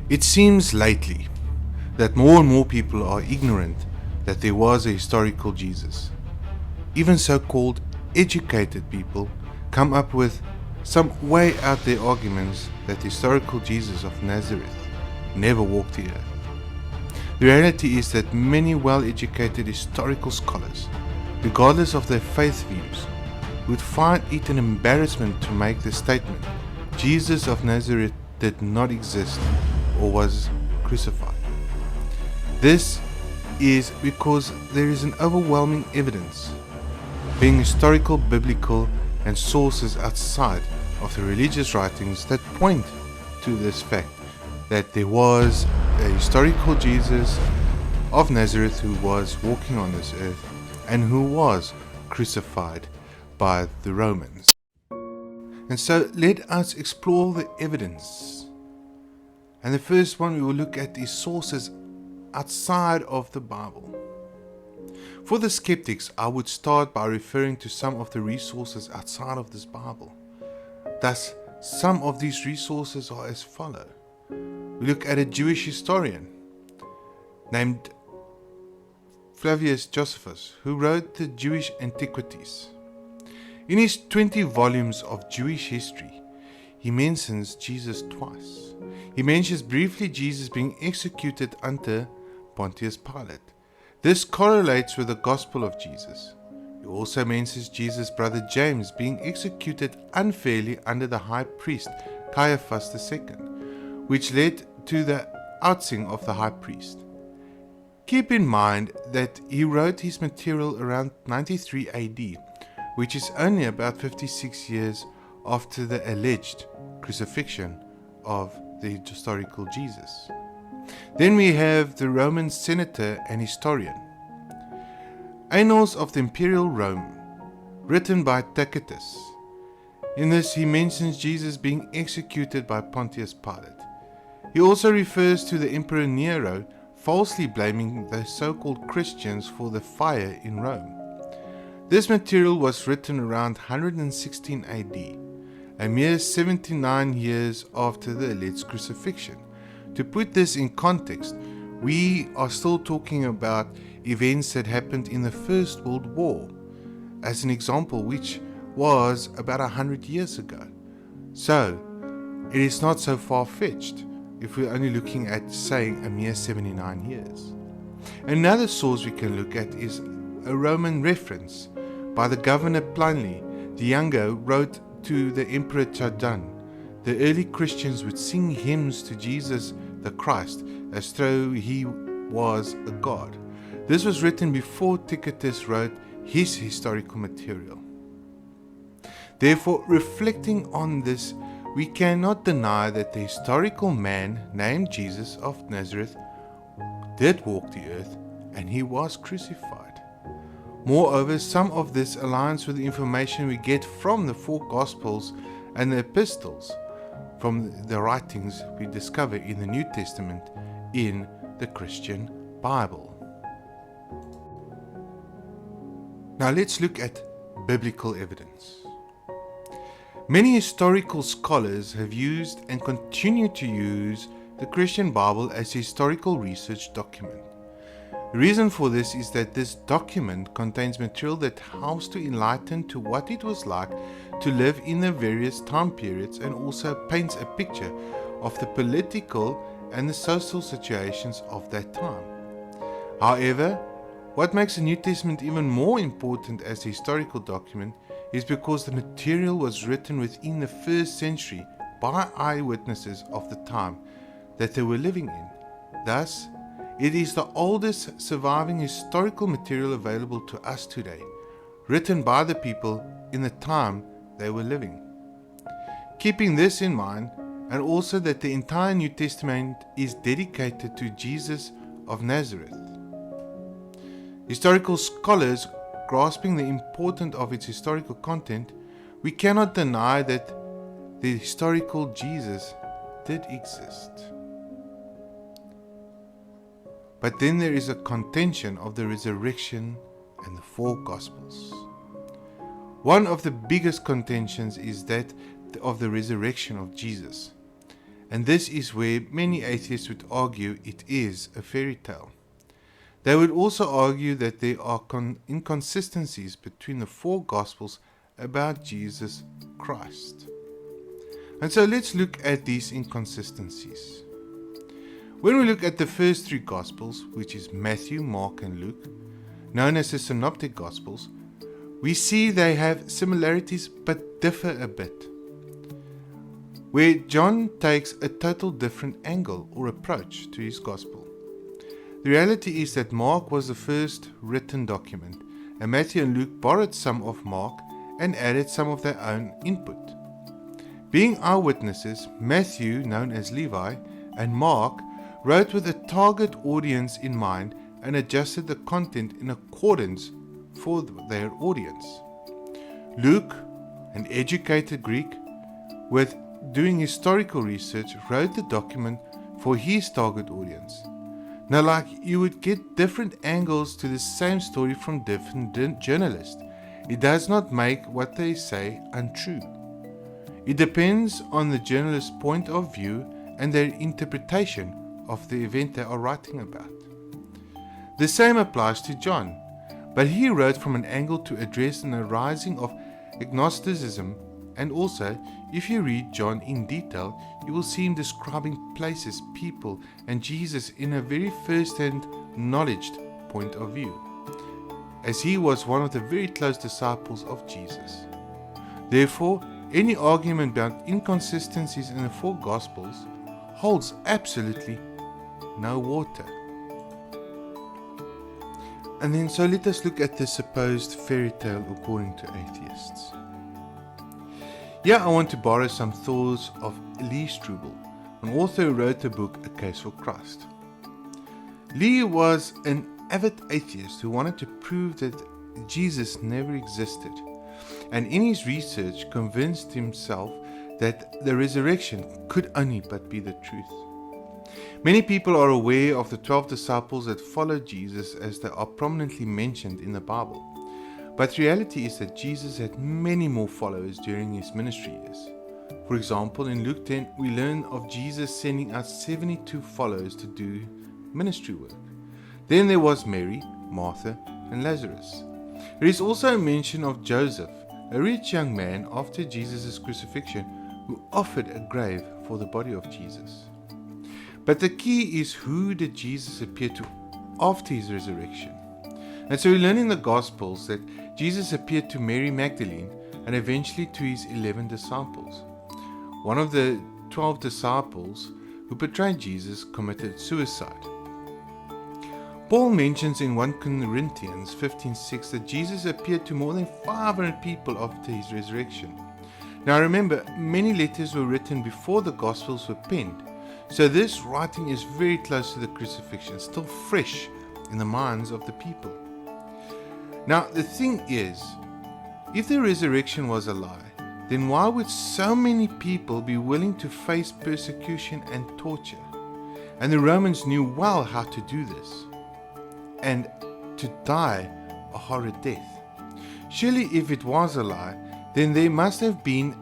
It seems lately that more and more people are ignorant that there was a historical Jesus. Even so-called educated people come up with some way out there arguments that the historical Jesus of Nazareth never walked the earth. The reality is that many well-educated historical scholars, regardless of their faith views, would find it an embarrassment to make the statement Jesus of Nazareth did not exist or was crucified. This is because there is an overwhelming evidence, being historical, biblical, and sources outside of the religious writings that point to this fact that there was a historical Jesus of Nazareth who was walking on this earth and who was crucified by the Romans. And so let us explore the evidence. And the first one we will look at is sources outside of the Bible. For the skeptics, I would start by referring to some of the resources outside of this Bible. Thus, some of these resources are as follow. We look at a Jewish historian named Flavius Josephus, who wrote the Jewish Antiquities. In his 20 volumes of Jewish history, he mentions Jesus twice. He mentions briefly Jesus being executed under Pontius Pilate. This correlates with the Gospel of Jesus. He also mentions Jesus' brother James being executed unfairly under the high priest Caiaphas II, which led to the ousting of the high priest. Keep in mind that he wrote his material around 93 AD, which is only about 56 years after the alleged crucifixion of the historical Jesus. Then we have the Roman senator and historian, Annals of the Imperial Rome, written by Tacitus. In this he mentions Jesus being executed by Pontius Pilate. He also refers to the Emperor Nero falsely blaming the so-called Christians for the fire in Rome. This material was written around 116 AD, a mere 79 years after the alleged crucifixion. To put this in context, we are still talking about events that happened in the First World War, as an example, which was about 100 years ago. So, it is not so far-fetched if we're only looking at saying a mere 79 years. Another source we can look at is a Roman reference by the governor Pliny the Younger wrote to the Emperor Trajan. The early Christians would sing hymns to Jesus the Christ as though he was a god. This was written before Tacitus wrote his historical material. Therefore, reflecting on this, we cannot deny that the historical man named Jesus of Nazareth did walk the earth and he was crucified. Moreover, some of this aligns with the information we get from the four Gospels and the epistles, from the writings we discover in the New Testament in the Christian Bible. Now let's look at biblical evidence. Many historical scholars have used and continue to use the Christian Bible as a historical research document. The reason for this is that this document contains material that helps to enlighten to what it was like to live in the various time periods and also paints a picture of the political and the social situations of that time. However, what makes the New Testament even more important as a historical document is because the material was written within the first century by eyewitnesses of the time that they were living in. Thus, it is the oldest surviving historical material available to us today, written by the people in the time they were living. Keeping this in mind, and also that the entire New Testament is dedicated to Jesus of Nazareth, historical scholars grasping the importance of its historical content, we cannot deny that the historical Jesus did exist. But then there is a contention of the resurrection and the four Gospels. One of the biggest contentions is that of the resurrection of Jesus. and this is where many atheists would argue it is a fairy tale. They would also argue that there are inconsistencies between the four Gospels about Jesus Christ. And so let's look at these inconsistencies. When we look at the first three Gospels, which is Matthew, Mark and Luke, known as the Synoptic Gospels, we see they have similarities but differ a bit, where John takes a total different angle or approach to his Gospel. The reality is that Mark was the first written document, and Matthew and Luke borrowed some of Mark and added some of their own input. Being eyewitnesses, Matthew, known as Levi, and Mark wrote with a target audience in mind and adjusted the content in accordance for their audience. Luke, an educated Greek with doing historical research, wrote the document for his target audience. Now, like you would get different angles to the same story from different journalists, it does not make what they say untrue. It depends on the journalist's point of view and their interpretation of the event they are writing about. The same applies to John, but he wrote from an angle to address an arising of agnosticism, and also, if you read John in detail, you will see him describing places, people, and Jesus in a very first-hand knowledged point of view, as he was one of the very close disciples of Jesus. Therefore, any argument about inconsistencies in the four Gospels holds absolutely no water. And then so let us look at the supposed fairy tale according to atheists. Here I want to borrow some thoughts of Lee Strobel, an author who wrote the book A Case for Christ. Lee was an avid atheist who wanted to prove that Jesus never existed, and in his research convinced himself that the resurrection could only but be the truth. Many people are aware of the 12 disciples that followed Jesus as they are prominently mentioned in the Bible. But the reality is that Jesus had many more followers during his ministry years. For example, in Luke 10, we learn of Jesus sending out 72 followers to do ministry work. Then there was Mary, Martha, and Lazarus. There is also a mention of Joseph, a rich young man after Jesus' crucifixion, who offered a grave for the body of Jesus. But the key is, who did Jesus appear to after his resurrection? And so we learn in the Gospels that Jesus appeared to Mary Magdalene and eventually to his 11 disciples. One of the 12 disciples who betrayed Jesus committed suicide. Paul mentions in 1 Corinthians 15:6 that Jesus appeared to more than 500 people after his resurrection. Now remember, many letters were written before the Gospels were penned, so this writing is very close to the crucifixion, still fresh in the minds of the people. Now the thing is, if the resurrection was a lie, then why would so many people be willing to face persecution and torture? And the Romans knew well how to do this, and to die a horrid death. Surely if it was a lie, then there must have been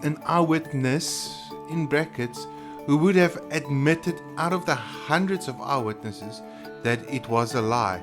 an eyewitness, in brackets, who would have admitted out of the hundreds of eyewitnesses that it was a lie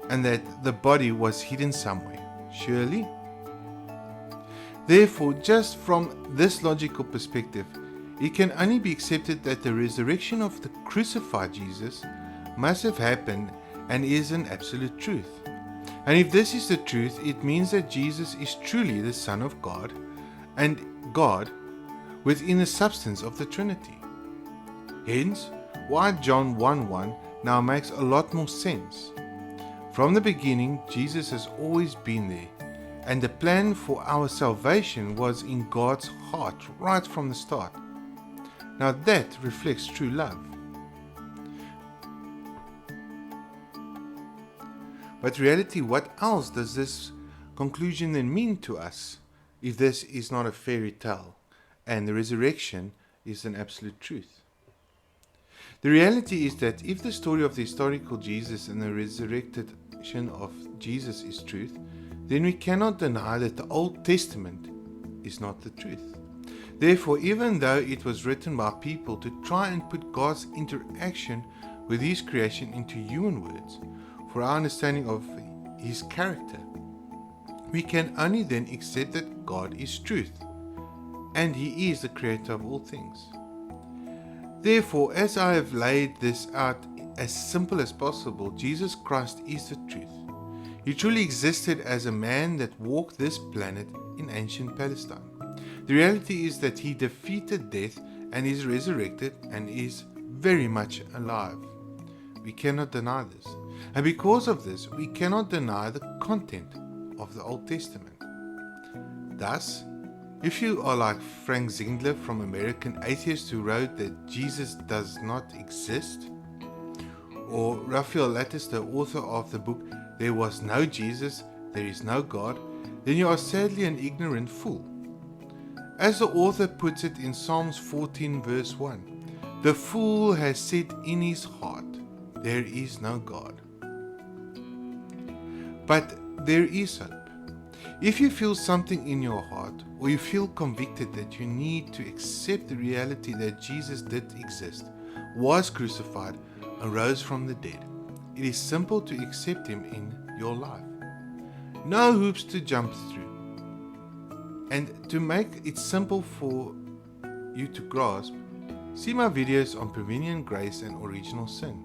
and that the body was hidden somewhere. Surely? Therefore, just from this logical perspective, it can only be accepted that the resurrection of the crucified Jesus must have happened and is an absolute truth. And if this is the truth, it means that Jesus is truly the Son of God and God within the substance of the Trinity. Hence, why John 1:1 now makes a lot more sense. From the beginning, Jesus has always been there, and the plan for our salvation was in God's heart right from the start. Now that reflects true love. But reality, what else does this conclusion then mean to us if this is not a fairy tale and the resurrection is an absolute truth? The reality is that if the story of the historical Jesus and the resurrection of Jesus is truth, then we cannot deny that the Old Testament is not the truth. Therefore, even though it was written by people to try and put God's interaction with His creation into human words, for our understanding of His character, we can only then accept that God is truth, and He is the creator of all things. Therefore, as I have laid this out as simple as possible, Jesus Christ is the truth. He truly existed as a man that walked this planet in ancient Palestine. The reality is that He defeated death and is resurrected and is very much alive. We cannot deny this. And because of this, we cannot deny the content of the Old Testament. Thus, if you are like Frank Zingler from American Atheist, who wrote that Jesus does not exist, or Raphael Lattis, the author of the book There Was No Jesus, There Is No God, then you are sadly an ignorant fool. As the author puts it in Psalms 14 verse 1, the fool has said in his heart, there is no God. But there is hope. If you feel something in your heart, or you feel convicted that you need to accept the reality that Jesus did exist, was crucified, and rose from the dead, it is simple to accept Him in your life. No hoops to jump through. And to make it simple for you to grasp, see my videos on prevenient grace and original sin.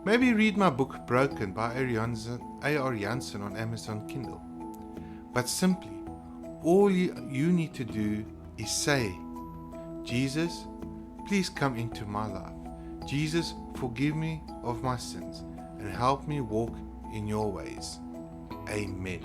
Maybe read my book Broken by A.R. Jansen on Amazon Kindle. But simply, all you need to do is say, Jesus, please come into my life. Jesus, forgive me of my sins and help me walk in your ways. Amen.